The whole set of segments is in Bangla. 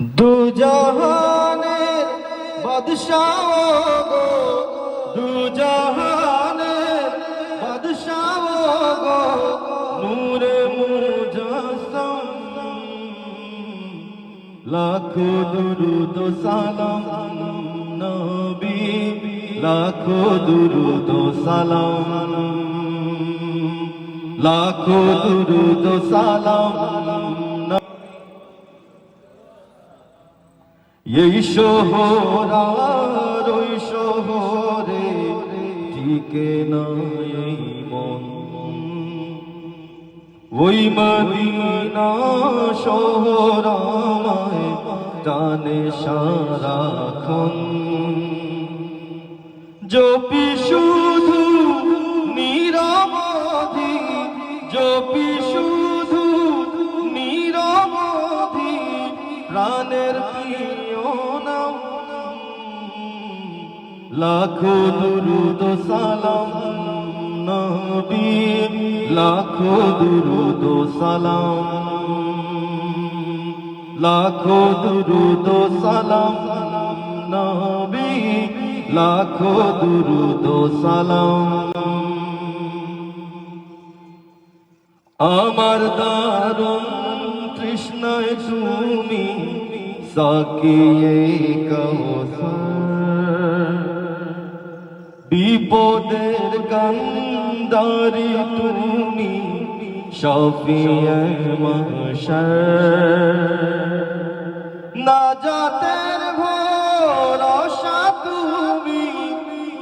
দু জাহানের বাদশাহ গো, দু জাহানের বাদশাহ গো, নূরে মুজাসসাম, লাখো দুরুদ সালাম নবী, লাখো দুরুদ সালাম, লাখো দুরুদ সালাম। এই শহর আর ওই শহরে টিকে না এই মন, ওই মদিনা শহর আমায় টানে সারাক্ষণ। জপি শুধু নিরবধি, জপি শুধু নিরবধি প্রাণের প্রিয় নাম, লাখো দুরুদ সালাম নবী, লাখো দুরুদ সালাম, লাখো দুরুদ সালাম নবী, লাখো দুরুদ সালাম। আমার দারুণ তৃষ্ণায় তুমি সাকিয়ে কাউসার, বিপদের কান্দারি তুমি শাফিয়ে মাহশর, নাজাতের ভরসা তুমি,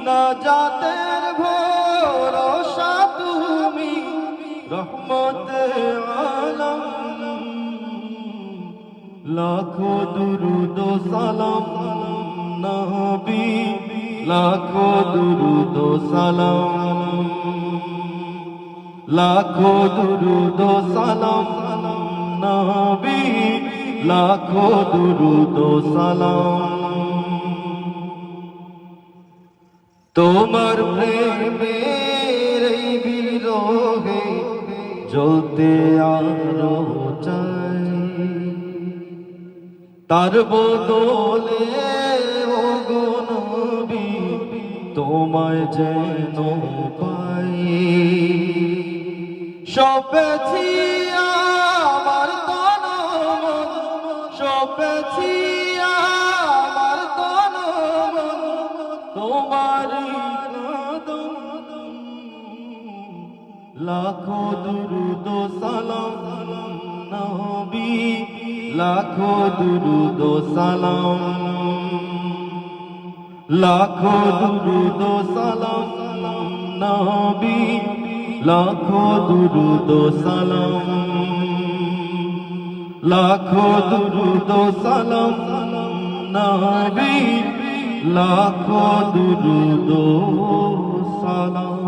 নাজাতের ভরসা তুমি, রহমতে আলম, লাখো দুরুদ সালাম নবী, লাখো দুরুদ সালাম, লাখো দুরুদ সালাম নবী, লাখো দুরুদ সালাম। তোমার প্রেমের এই বিরহে জ্বলতে আরো চাই, তার বদলে ও গো নবী তোমায় যেন পাই। সপেছি আমার তন মন, সপেছি আমার তন মন তোমারই কদম, লাখো দুরুদ সালাম নবী, লাখো দুরুদ সালাম, লাখো দুরুদ সালাম নবী, লাখো দুরুদ সালাম, লাখো দুরুদ সালাম নবী, লাখো দুরুদ সালাম।